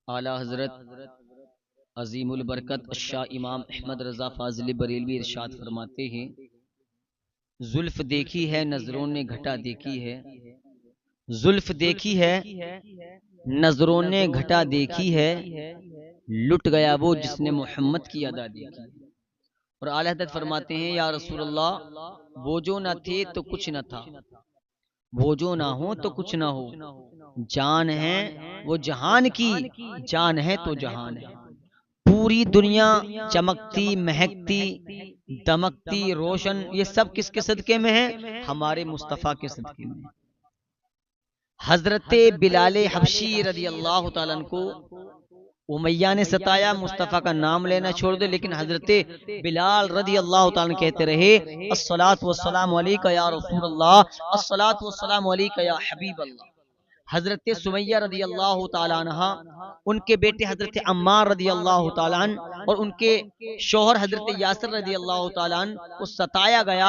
आला हजरत अजीमुल बरकत शाह इमाम अहमद रजा फाजिल बरेलवी इरशाद फरमाते हैं, जुल्फ देखी है नजरों ने घटा देखी है, जुल्फ देखी है नजरों ने घटा देखी है, लुट गया वो जिसने मोहम्मद की अदा देखी। और आला हज़रत फरमाते हैं, या रसूल अल्लाह, वो जो न थे तो कुछ न था, वो जो ना हो तो कुछ ना हो, जान है वो जहान की, जान है तो जहान है। पूरी दुनिया चमकती महकती दमकती रोशन, ये सब किसके सदके में है? हमारे मुस्तफ़ा के सदके में। हजरत बिलाले हबशी रदी अल्लाह तआला अन्हु को उमैया ने सताया, मुस्तफ़ा का नाम लेना छोड़ दे, लेकिन हजरत बिलाल रदी अल्लाह तआला अन्हु कहते रहे, अस्सलातु वस्सलामु अलैका या रसूल अल्लाह, अस्सलातु वस्सलामु अलैका या हबीब अल्लाह। हजरत सुमैया रदी अल्लाह तआला अन्हा, उनके बेटे हजरत अम्मार रदी अल्लाह तआला अन्हु और उनके शोहर हजरत यासिर रदी अल्लाह तआला अन्हु को सताया गया।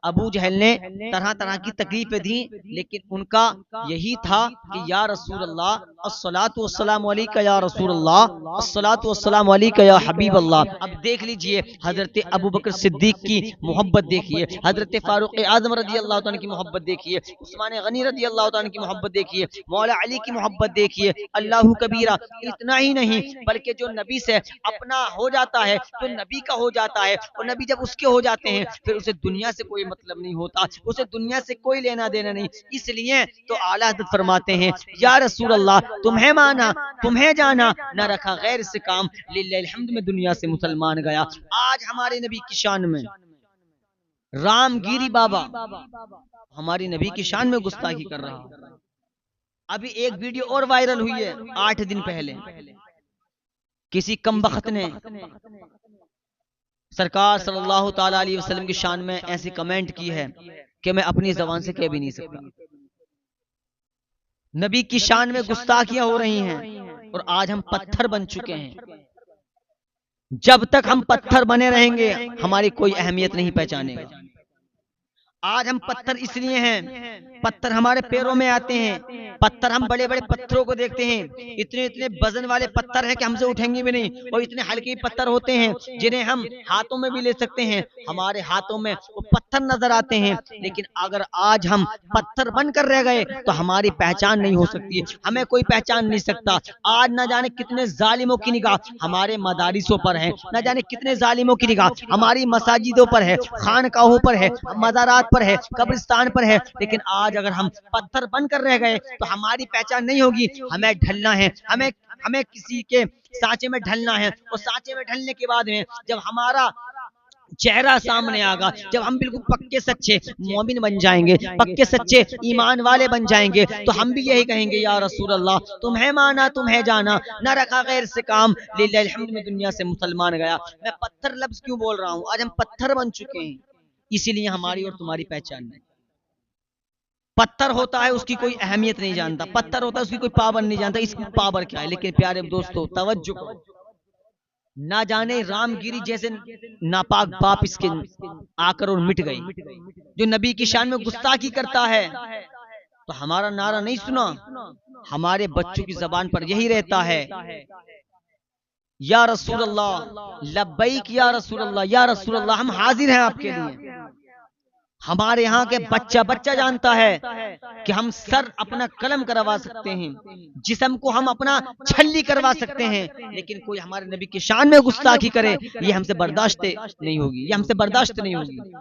अबू जहल ने तरह तरह की तकलीफें दी, लेकिन उनका यही था कि या रसूल अल्लाह, अस्सलातु वस्सलामु अलैका या रसूल अल्लाह, अस्सलातु वस्सलामु अलैका या हबीब अल्लाह। अब देख लीजिए हजरत अबू बकर सिद्दीक की मोहब्बत देखिए, हजरत फारूक आजम रदी अल्लाह तआला की मोहब्बत देखिए, उस्मान गनी रदी अल्लाह तआला की मोहब्बत देखिए, मौला अली की मोहब्बत देखिए, अल्लाह कबीरा। इतना ही नहीं बल्कि जो नबी से अपना हो जाता है तो नबी का हो जाता है, और नबी जब उसके हो जाते हैं फिर उसे दुनिया से कोई मतलब नहीं होता, उसे दुनिया से कोई लेना देना नहीं। इसलिए तो आला हज़रत फरमाते हैं, या रसूल अल्लाह, तुम्हें माना तुम्हें जाना, न रखा गैर से काम, लिल्लाहिल हम्द में दुनिया से मुसलमान गया। आज हमारे नबी की शान में रामगिरी बाबा हमारी नबी की शान में गुस्ताखी कर रहा। अभी एक वीडियो और वायरल हुई है 8 दिन पहले, किसी कमबख्त ने सरकार सल्लल्लाहु ताला अलैहि वसल्लम की शान में ऐसी कमेंट की है कि मैं अपनी जबान से कह भी नहीं सकता। नबी की शान में गुस्ताखियां हो रही हैं और आज हम पत्थर बन चुके हैं। जब तक हम पत्थर बने रहेंगे हमारी कोई अहमियत नहीं पहचानेगा। आज हम पत्थर इसलिए हैं, पत्थर हमारे पैरों में आते हैं, पत्थर हम बड़े बड़े पत्थरों को देखते हैं, इतने इतने वजन वाले पत्थर हैं कि हमसे उठेंगे भी नहीं, और इतने हल्के पत्थर होते हैं जिन्हें हम हाथों में भी ले सकते हैं, हमारे हाथों में वो पत्थर नजर आते हैं। लेकिन अगर आज हम पत्थर बनकर रह गए तो हमारी पहचान नहीं हो सकती, हमें कोई पहचान नहीं सकता। आज न जाने कितने जालिमों की निगाह हमारे मदारिसों पर है, न जाने कितने जालिमों की निगाह हमारी मसाजिदों पर है, खानकाहों पर है, मज़ारात पर है, कब्रिस्तान पर है। लेकिन आज अगर हम पत्थर बनकर रह गए तो हमारी पहचान नहीं होगी। हमें ढलना है, हमें हमें किसी के सांचे में ढलना है, और सांचे में ढलने के बाद में जब हमारा चेहरा सामने आएगा, जब हम बिल्कुल पक्के सच्चे मोमिन बन जाएंगे, पक्के सच्चे ईमान वाले बन जाएंगे, तो हम भी यही कहेंगे, या रसूल अल्लाह, तुम्हें माना तुम्हें जाना, न रखा गैर से काम, लिल्लाहिल हम्द में दुनिया से मुसलमान गया। मैं पत्थर लफ्ज क्यों बोल रहा हूँ? आज हम पत्थर बन चुके हैं, इसीलिए हमारी और तुम्हारी पहचान नहीं। पत्थर होता है उसकी कोई अहमियत नहीं जानता, पत्थर होता है उसकी कोई पावर नहीं जानता, इसकी पावर क्या है। लेकिन प्यारे दोस्तों तवज्जो करो, ना जाने रामगिरी जैसे नापाक बाप इसके आकर और मिट गई, जो नबी की शान में गुस्ताखी करता है। तो हमारा नारा नहीं सुना, हमारे बच्चों की जबान पर यही रहता है, या रसूल अल्लाह, लब्बैक या रसूल अल्लाह, या रसूल अल्लाह, हम हाजिर हैं आपके लिए। हमारे यहाँ के बच्चा बच्चा जानता है कि हम सर अपना कलम करवा सकते हैं, जिस्म को हम अपना छल्ली करवा सकते हैं, लेकिन कोई हमारे नबी की शान में गुस्ताखी करे, ये हमसे बर्दाश्त नहीं होगी, ये हमसे बर्दाश्त नहीं होगी।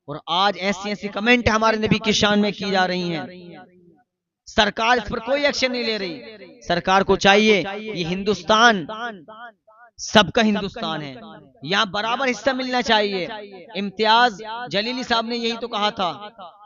और आज ऐसी ऐसी कमेंट हमारे नबी की शान में की जा रही हैं, सरकार इस पर कोई एक्शन नहीं ले रही। सरकार को चाहिए, ये हिंदुस्तान सबका हिंदुस्तान है, यहाँ बराबर हिस्सा मिलना चाहिए। इम्तियाज जलीली साहब ने यही तो कहा था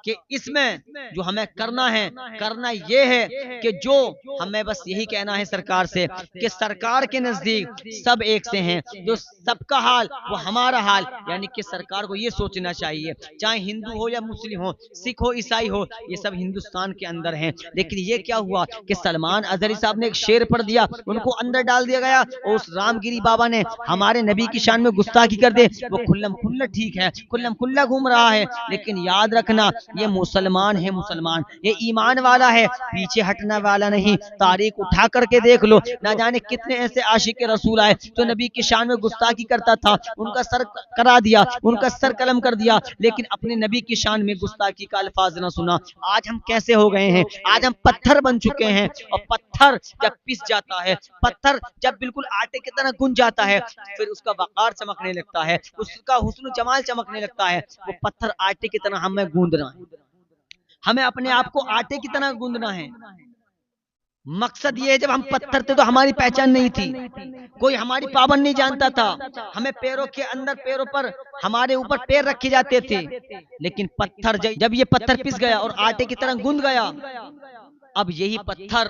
कि इसमें जो हमें करना है, करना ये है कि जो हमें बस यही कहना है सरकार से कि सरकार के नजदीक सब एक से हैं, जो सबका हाल वो हमारा हाल, यानी कि सरकार को ये सोचना चाहिए, चाहे हिंदू हो या मुस्लिम हो, सिख हो ईसाई हो, ये सब हिंदुस्तान के अंदर हैं। लेकिन ये क्या हुआ कि सलमान अजहरी साहब ने एक शेर पढ़ दिया, उनको अंदर डाल दिया गया, और उस रामगिरी बाबा ने हमारे नबी की शान में गुस्ताखी कर दे। वो खुल्लम खुल्ला ठीक है, खुल्लम खुल्ला घूम रहा है, लेकिन याद रखना ये मुसलमान है, मुसलमान ये ईमान वाला है, पीछे हटने वाला नहीं। तारीख उठा करके देख लो, ना जाने कितने ऐसे आशिक रसूल आए जो नबी की शान में गुस्ताखी करता था, उनका सर करा दिया, उनका सर कलम कर दिया, लेकिन अपने नबी की शान में गुस्ताखी का अल्फाज ना सुना। आज हम कैसे हो गए हैं, आज हम पत्थर बन चुके हैं। और पत्थर जब पिस जाता है, पत्थर जब बिल्कुल आटे की तरह गुंज जाता है, फिर उसका वकार चमकने लगता है, उसका हुस्न जमाल चमकने लगता है। वो पत्थर आटे की तरह हमें गूंदना है, हमें अपने आप को आटे की तरह गूंदना है। मकसद ये है, जब हम पत्थर थे तो हमारी पहचान नहीं थी, कोई हमारी पाबंद नहीं जानता था, हमें पैरों के अंदर, पैरों पर हमारे ऊपर पैर रखे जाते थे। लेकिन पत्थर जब ये पत्थर पिस गया और आटे की तरह गूंद गया, अब यही पत्थर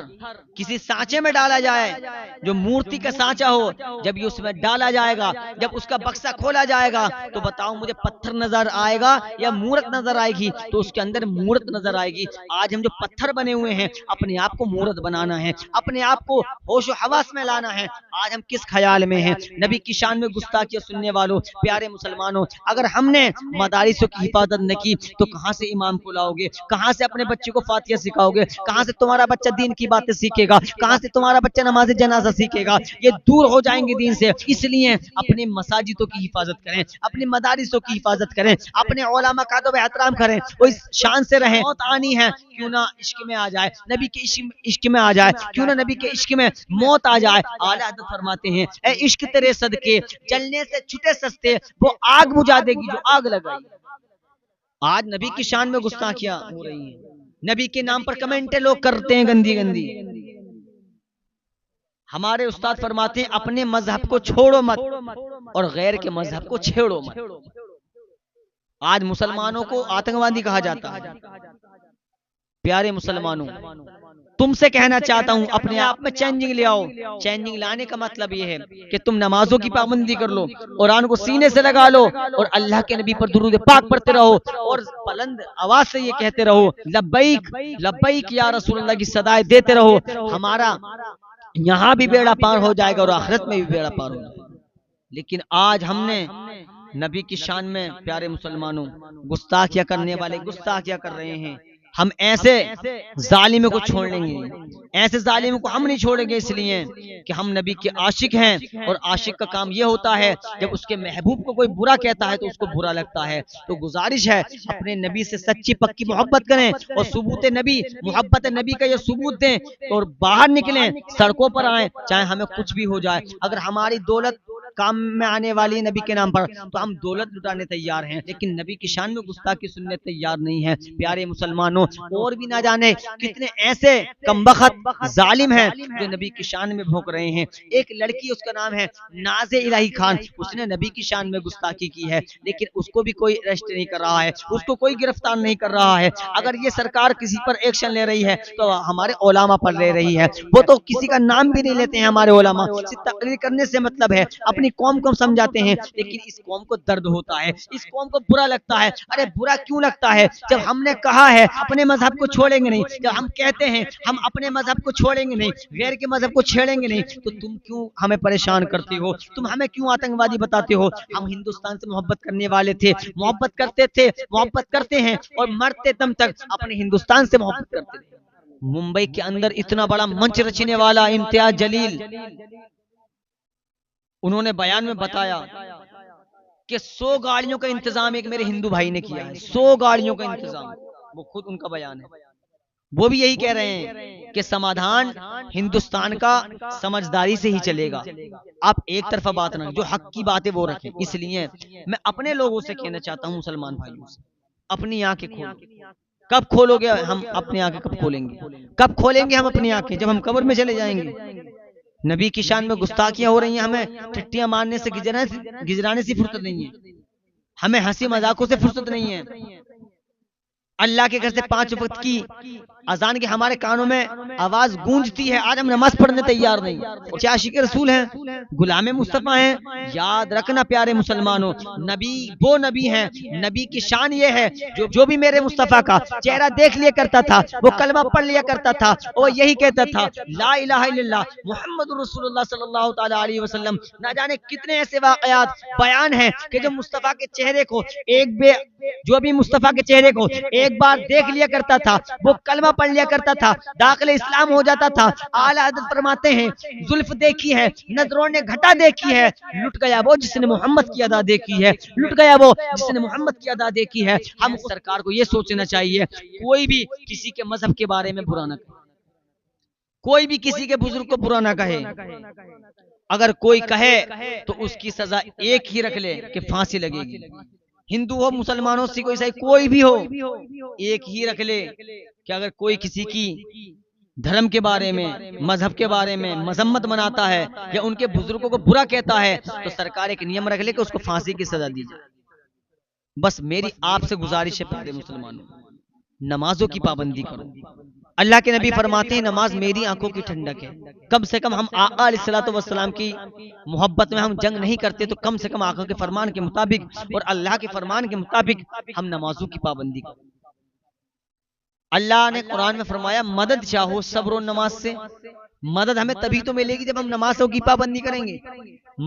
किसी सांचे में डाला जाए, जो मूर्ति का सांचा हो, जब ये उसमें डाला जाएगा, जब उसका बक्सा खोला जाएगा, तो बताओ मुझे पत्थर नजर आएगा या मूर्त नजर आएगी? तो उसके अंदर मूर्त नजर आएगी। आज हम जो पत्थर बने हुए हैं, अपने आप को मूर्त बनाना है, अपने आप को होश हवास में लाना है। आज हम किस ख्याल में हैं? नबी की शान में गुस्ताखी सुनने वालों, प्यारे मुसलमानों, अगर हमने मदारिसों की हिफाजत न की तो कहां से इमाम को लाओगे, कहां से अपने बच्चे को फातिहा सिखाओगे, कहां से तुम्हारा बच्चा दीन की बातें सीखेगा, कहां से तुम्हारा बच्चा नमाज जनाजा सीखेगा? ये दूर हो जाएंगे दीन से। इसलिए अपने मसाजिदों की हिफाजत करें, अपने मदारिसों की हिफाजत करें, अपने उलमा का तो एहतराम करें, वो इस शान से रहें। मौत आनी है, क्यों ना इश्क में आ जाए, नबी के इश्क में आ जाए, क्यों ना नबी के इश्क में मौत आ जाए। आला हज़रत फरमाते हैं, ए इश्क तेरे सदके जलने से छुटे सस्ते, वो आग बुझा देगी जो आग लगाई। आज नबी की शान में गुस्ताखियां हो रही हैं, नबी के नाम पर कमेंटें लोग करते हैं गंदी गंदी। हमारे उस्ताद फरमाते हैं, अपने मजहब को छोड़ो मत और गैर के मजहब को छेड़ो मत। आज मुसलमानों को आतंकवादी कहा जाता है। प्यारे मुसलमानों, तुमसे कहना चाहता हूं, अपने आप में चेंजिंग ले आओ। चेंजिंग लाने का मतलब यह है कि तुम नमाजों की पाबंदी कर लो, कुरान को सीने से लगा लो और अल्लाह के नबी पर दुरूद पाक पढ़ते रहो और बुलंद आवाज से ये कहते रहो, लब्बैक लब्बैक या रसूल अल्लाह की सदाएं देते रहो। हमारा यहाँ भी बेड़ा पार हो जाएगा और आखिरत में भी बेड़ा पार हो जाएगा। लेकिन आज हमने नबी की शान में, प्यारे मुसलमानों, गुस्ताखियां करने वाले गुस्ताखियां कर रहे हैं। हम ऐसे जालिमों को छोड़ेंगे, ऐसे जालिमों को हम नहीं छोड़ेंगे, इसलिए कि हम नबी के आशिक हैं। और आशिक का काम ये होता है, जब उसके महबूब को कोई बुरा कहता है तो उसको बुरा लगता है। तो गुजारिश है, अपने नबी से सच्ची पक्की मोहब्बत करें और सबूत नबी, मोहब्बत नबी का ये सबूत दें और बाहर निकलें, सड़कों पर आए, चाहे हमें कुछ भी हो जाए। अगर हमारी दौलत काम में आने वाली नबी के नाम पर, तो हम दौलत लुटाने तैयार हैं, लेकिन नबी की शान में गुस्ताखी सुनने तैयार नहीं है। प्यारे मुसलमानों, और भी ना जाने कितने ऐसे कमबख्त जालिम हैं जो नबी की शान में भोंक रहे हैं। एक लड़की, उसका नाम है नाज़े इलाही खान, उसने नबी की शान में गुस्ताखी की है, लेकिन उसको भी कोई अरेस्ट नहीं कर रहा है, उसको कोई गिरफ्तार नहीं कर रहा है। अगर ये सरकार किसी पर एक्शन ले रही है तो हमारे उलमा पर ले रही है। वो तो किसी का नाम भी नहीं लेते हैं हमारे उलमा, सिर्फ तकरीर करने से मतलब है, अपनी कौम को समझाते हैं, लेकिन इस कौम को दर्द होता है, इस कौम को बुरा लगता है। अरे बुरा क्यों लगता है? जब हमने कहा है अपने मजहब को छोड़ेंगे नहीं, जब हम कहते हैं हम अपने मजहब को छोड़ेंगे नहीं, गैर के मजहब को छेड़ेंगे नहीं, तो तुम क्यों हमें परेशान करते हो? तुम हमें क्यों आतंकवादी बताते हो? हम हिंदुस्तान से मोहब्बत करने वाले थे, मोहब्बत करते थे, मोहब्बत करते हैं और मरते दम तक अपने हिंदुस्तान से मोहब्बत करते थे। मुंबई के अंदर इतना बड़ा मंच रचने वाला इम्तियाज जलील, उन्होंने बयान में बताया कि 100 गाड़ियों का इंतजाम एक मेरे हिंदू भाई ने किया है, 100 गाड़ियों का इंतजाम। वो खुद उनका बयान है, वो भी यही कह रहे हैं कि समाधान हिंदुस्तान का समझदारी से ही चलेगा। आप एक तरफा बात ना, जो हक की बात है वो रखें। इसलिए मैं अपने लोगों से कहना चाहता हूं, मुसलमान भाइयों से, अपनी आंखें खोलो। कब खोलोगे हम अपनी आंखें? कब खोलेंगे? कब खोलेंगे हम अपनी आंखें? जब हम कब्र में चले जाएंगे। नबी की शान में गुस्ताखियां हो रही हैं, हमें टिट्टियां मारने से, गिजराने से फुर्सत नहीं है, हमें हंसी मजाकों से फुर्सत नहीं है। अल्लाह के घर से 5 वक्त की अजान के हमारे कानों में आवाज गूंजती है, आज हम नमाज पढ़ने तैयार नहीं। क्या आशिक रसूल हैं, गुलाम मुस्तफा हैं। याद रखना प्यारे मुसलमानों, नबी वो नबी हैं, नबी की शान ये है जो भी मेरे मुस्तफा का चेहरा देख लिया करता था, वो कलमा पढ़ लिया करता था, वो यही कहता था ला इलाहा इल्लल्लाह मुहम्मदुर रसूलुल्लाह सल्लल्लाहु ताला अलैहि वसल्लम। ना जाने कितने ऐसे वाकयात बयान हैं कि जो मुस्तफा के चेहरे को जो भी मुस्तफा के चेहरे को एक बार देख लिया करता था, वो कलमा पढ़ लिया करता था, दाखिल इस्लाम हो जाता था। आला हज़रत फरमाते हैं जुल्फ देखी है, नजरों ने घटा देखी है, लुट गया वो जिसने मोहम्मद की अदा देखी है, लुट गया वो जिसने मोहम्मद की अदा देखी है। हम सरकार को ये सोचना चाहिए कोई भी किसी के मजहब के बारे में बुरा ना कहे, कोई भी किसी के बुजुर्ग को बुरा ना कहे। अगर कोई कहे तो उसकी सजा एक ही रख ले कि फांसी लगेगी। हिंदू हो, मुसलमान हो, सिख हो, ईसाई कोई भी हो, एक ही रख ले कि अगर कोई किसी की धर्म के बारे में, मजहब के बारे में मजम्मत मनाता है या उनके बुजुर्गों को बुरा कहता है तो सरकार एक नियम रख ले कि उसको फांसी की सजा दी जाए। बस मेरी आपसे गुजारिश है प्यारे मुसलमानों, नमाजों की पाबंदी करो। अल्लाह के नबी फरमाते हैं नमाज मेरी आंखों की ठंडक है। कम से कम हम आका अलैहिस्सलातु वस्सलाम की मोहब्बत में हम जंग नहीं करते तो कम से कम आका के फरमान के मुताबिक और अल्लाह के फरमान के मुताबिक हम नमाजों की पाबंदी करें। अल्लाह ने कुरान में फरमाया मदद चाहो सब्र और नमाज से। मदद हमें तभी तो मिलेगी जब हम नमाजों की पाबंदी करेंगे,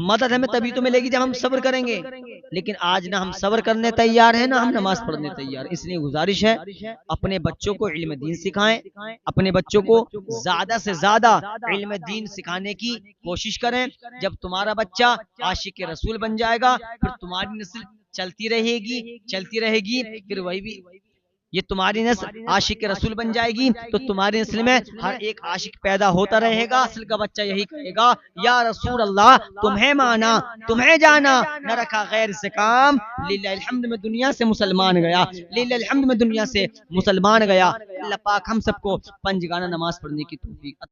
मदद हमें तभी तो मिलेगी जब हम सब्र करेंगे। लेकिन आज ना हम सब्र करने तैयार हैं ना हम नमाज पढ़ने तैयार। इसलिए गुजारिश है अपने बच्चों को इल्म दीन सिखाएं, अपने बच्चों को ज्यादा से ज्यादा इल्म दीन सिखाने की कोशिश करें। जब तुम्हारा बच्चा आशिक रसूल बन जाएगा फिर तुम्हारी नस्ल चलती रहेगी, फिर वही भी ये तुम्हारी नस्ल आशिक रसूल बन जाएगी तो तुम्हारी नस्ल में हर एक आशिक पैदा होता रहेगा। नस्ल का बच्चा यही कहेगा या रसूल अल्लाह तुम्हें माना तुम्हें जाना, न रखा गैर से काम, लिल्लाहिल हम्द में दुनिया से मुसलमान गया, लिल्लाहिल हम्द में दुनिया से मुसलमान गया। अल्लाह पाक हम सबको पंजगाना नमाज पढ़ने की तौफीक